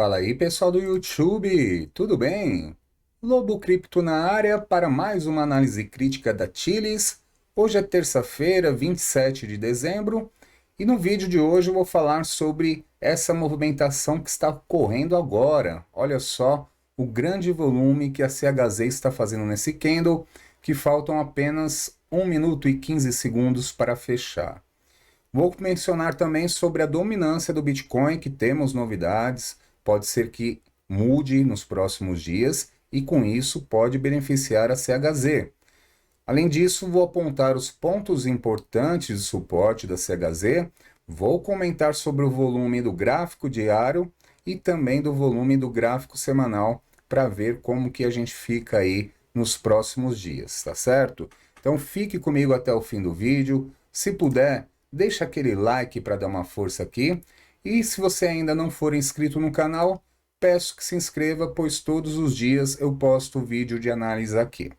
Fala aí, pessoal do YouTube, tudo bem? Lobo Cripto na área para mais uma análise crítica da Chilis. Hoje é terça-feira, 27 de dezembro, e no vídeo de hoje eu vou falar sobre essa movimentação que está ocorrendo agora. Olha só o grande volume que a CHZ está fazendo nesse candle, que faltam apenas 1 minuto e 15 segundos para fechar. Vou mencionar também sobre a dominância do Bitcoin, que temos novidades, pode ser que mude nos próximos dias e com isso pode beneficiar a CHZ. Além disso, vou apontar os pontos importantes de suporte da CHZ, vou comentar sobre o volume do gráfico diário e também do volume do gráfico semanal para ver como que a gente fica aí nos próximos dias, tá certo? Então fique comigo até o fim do vídeo. Se puder, deixa aquele like para dar uma força aqui. E se você ainda não for inscrito no canal, peço que se inscreva, pois todos os dias eu posto vídeo de análise aqui.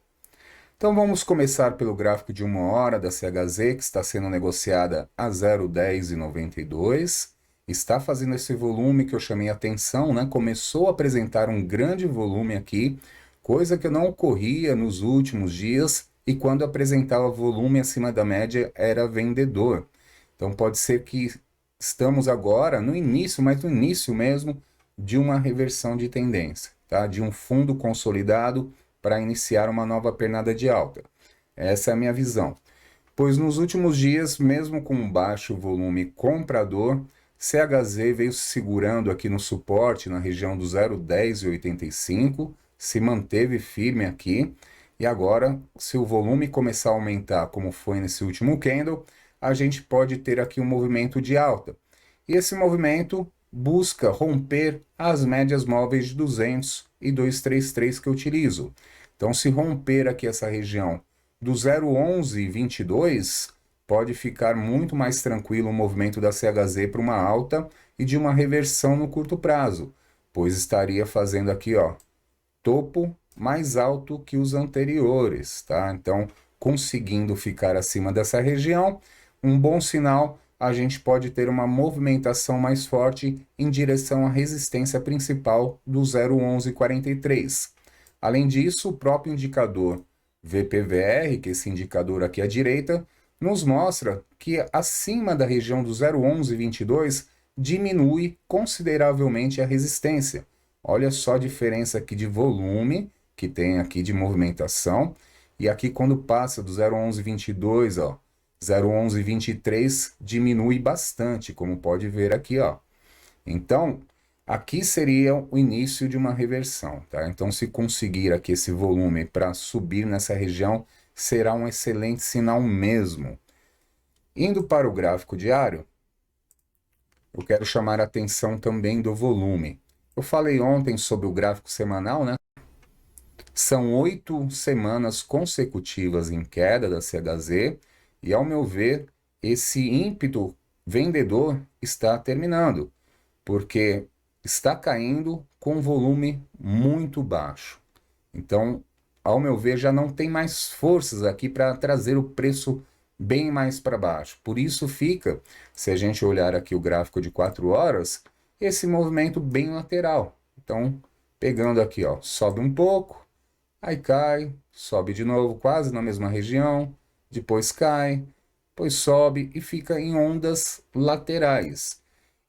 Então vamos começar pelo gráfico de 1 hora da CHZ, que está sendo negociada a 0,1092. Está fazendo esse volume que eu chamei a atenção, né? Começou a apresentar um grande volume aqui, coisa que não ocorria nos últimos dias, e quando apresentava volume acima da média era vendedor. Então pode ser que estamos agora no início, mas no início mesmo, de uma reversão de tendência, tá? De um fundo consolidado para iniciar uma nova pernada de alta. Essa é a minha visão. Pois nos últimos dias, mesmo com um baixo volume comprador, CHZ veio se segurando aqui no suporte na região do 0,1085, se manteve firme aqui, e agora, se o volume começar a aumentar como foi nesse último candle, a gente pode ter aqui um movimento de alta. E esse movimento busca romper as médias móveis de 200 e 233 que eu utilizo. Então, se romper aqui essa região do 0,1122, pode ficar muito mais tranquilo o movimento da CHZ para uma alta e de uma reversão no curto prazo, pois estaria fazendo aqui, ó, topo mais alto que os anteriores, tá? Então, conseguindo ficar acima dessa região, um bom sinal, a gente pode ter uma movimentação mais forte em direção à resistência principal do 0,1143. Além disso, o próprio indicador VPVR, que é esse indicador aqui à direita, nos mostra que acima da região do 0,1122 diminui consideravelmente a resistência. Olha só a diferença aqui de volume que tem aqui de movimentação, e aqui quando passa do 0,1122, ó, 0,1123 diminui bastante, como pode ver aqui, ó. Então, aqui seria o início de uma reversão, tá? Então, se conseguir aqui esse volume para subir nessa região, será um excelente sinal mesmo. Indo para o gráfico diário, eu quero chamar a atenção também do volume. Eu falei ontem sobre o gráfico semanal, né? São 8 semanas consecutivas em queda da CHZ, e ao meu ver, esse ímpeto vendedor está terminando, porque está caindo com volume muito baixo. Então, ao meu ver, já não tem mais forças aqui para trazer o preço bem mais para baixo. Por isso fica, se a gente olhar aqui o gráfico de 4 horas, esse movimento bem lateral. Então, pegando aqui, ó, sobe um pouco, aí cai, sobe de novo quase na mesma região, depois cai, depois sobe e fica em ondas laterais.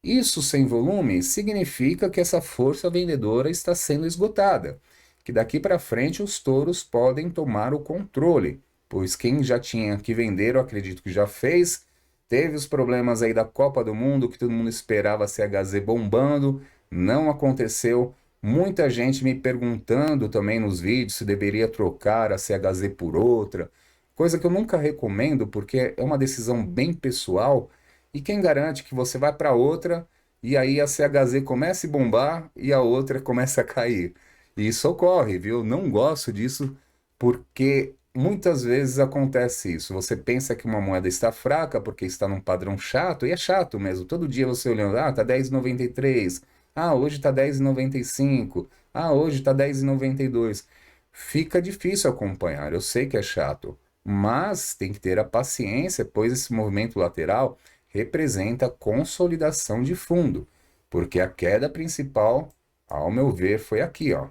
Isso sem volume significa que essa força vendedora está sendo esgotada, que daqui para frente os touros podem tomar o controle, pois quem já tinha que vender, eu acredito que já fez, teve os problemas aí da Copa do Mundo, que todo mundo esperava a CHZ bombando, não aconteceu. Muita gente me perguntando também nos vídeos se deveria trocar a CHZ por outra, coisa que eu nunca recomendo, porque é uma decisão bem pessoal, e quem garante que você vai para outra e aí a CHZ começa a bombar e a outra começa a cair? E isso ocorre, viu? Não gosto disso porque muitas vezes acontece isso. Você pensa que uma moeda está fraca porque está num padrão chato, e é chato mesmo. Todo dia você olhando, ah, tá 10,93. Ah, hoje tá 10,95. Ah, hoje tá 10,92. Fica difícil acompanhar. Eu sei que é chato, mas tem que ter a paciência, pois esse movimento lateral representa consolidação de fundo, porque a queda principal Ao meu ver, foi aqui, ó.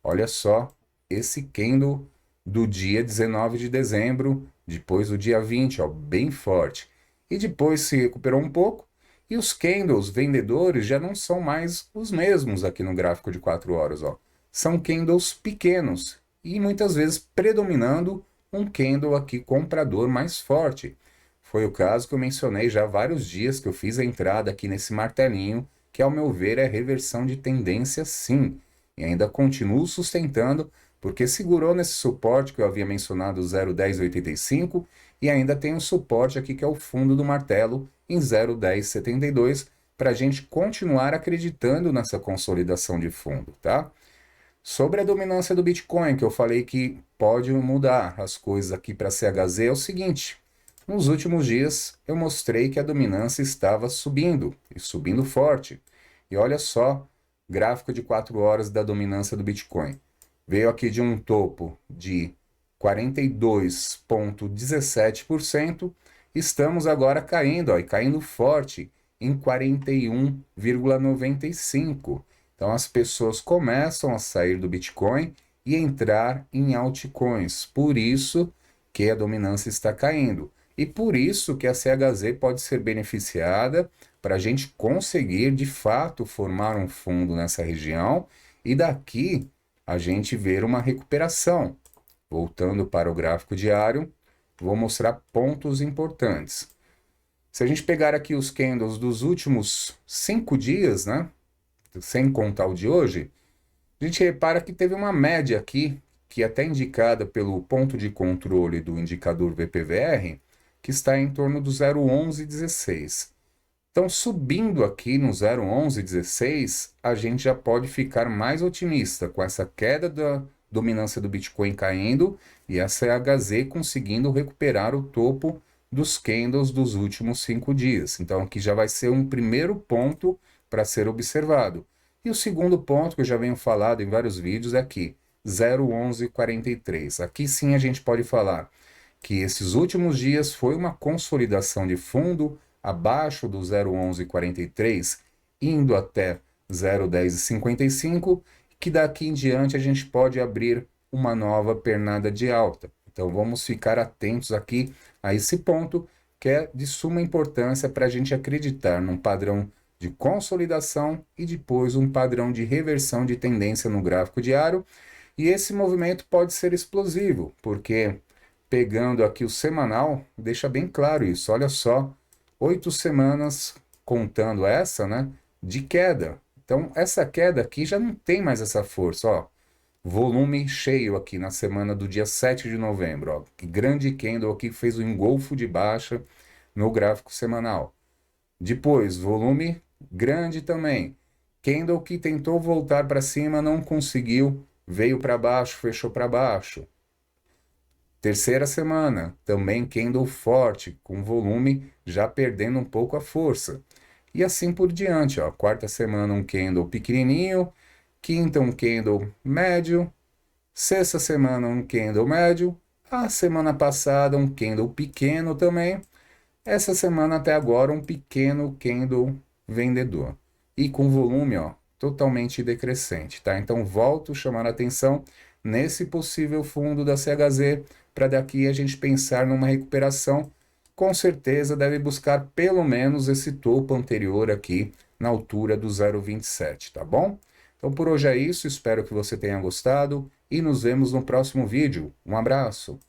Olha só esse candle do dia 19 de dezembro, depois do dia 20, ó, bem forte. E depois se recuperou um pouco, e os candles vendedores já não são mais os mesmos aqui no gráfico de 4 horas, ó. São candles pequenos e muitas vezes predominando um candle aqui comprador mais forte. Foi o caso que eu mencionei já há vários dias que eu fiz a entrada aqui nesse martelinho, que ao meu ver é reversão de tendência sim. E ainda continuo sustentando, porque segurou nesse suporte que eu havia mencionado, 0,1085, e ainda tem um suporte aqui que é o fundo do martelo em 0,1072, para a gente continuar acreditando nessa consolidação de fundo, tá? Sobre a dominância do Bitcoin, que eu falei que pode mudar as coisas aqui para CHZ, é o seguinte: nos últimos dias eu mostrei que a dominância estava subindo, e subindo forte. E olha só, gráfico de 4 horas da dominância do Bitcoin. Veio aqui de um topo de 42,17%, estamos agora caindo, ó, e caindo forte em 41,95%. Então as pessoas começam a sair do Bitcoin e entrar em altcoins. Por isso que a dominância está caindo. E por isso que a CHZ pode ser beneficiada para a gente conseguir, de fato, formar um fundo nessa região e daqui a gente ver uma recuperação. Voltando para o gráfico diário, vou mostrar pontos importantes. Se a gente pegar aqui os candles dos últimos 5 dias, né, sem contar o de hoje, a gente repara que teve uma média aqui, que é até indicada pelo ponto de controle do indicador VPVR, que está em torno do 0,1116. Então, subindo aqui no 0,1116, a gente já pode ficar mais otimista com essa queda da dominância do Bitcoin caindo e a CHZ conseguindo recuperar o topo dos candles dos últimos 5 dias. Então, aqui já vai ser um primeiro ponto para ser observado. E o segundo ponto, que eu já venho falado em vários vídeos, é aqui, 0,1143. Aqui sim a gente pode falar que esses últimos dias foi uma consolidação de fundo abaixo do 0,1143, indo até 0,1055, que daqui em diante a gente pode abrir uma nova pernada de alta. Então vamos ficar atentos aqui a esse ponto, que é de suma importância para a gente acreditar num padrão de consolidação e depois um padrão de reversão de tendência no gráfico diário. E esse movimento pode ser explosivo, porque pegando aqui o semanal, deixa bem claro isso. Olha só, 8 semanas, contando essa, né, de queda. Então, essa queda aqui já não tem mais essa força, ó. Volume cheio aqui na semana do dia 7 de novembro, ó. Que grande candle aqui fez o engolfo de baixa no gráfico semanal. Depois, volume grande também. Candle que tentou voltar para cima, não conseguiu, veio para baixo, fechou para baixo. Terceira semana, também candle forte, com volume já perdendo um pouco a força. E assim por diante, ó. Quarta semana um candle pequenininho, quinta um candle médio, sexta semana um candle médio, a semana passada um candle pequeno também, essa semana até agora um pequeno candle vendedor. E com volume, ó, totalmente decrescente, tá? Então volto a chamar a atenção nesse possível fundo da CHZ, para daqui a gente pensar numa recuperação. Com certeza deve buscar pelo menos esse topo anterior aqui na altura do 0,27, tá bom? Então por hoje é isso, espero que você tenha gostado e nos vemos no próximo vídeo. Um abraço!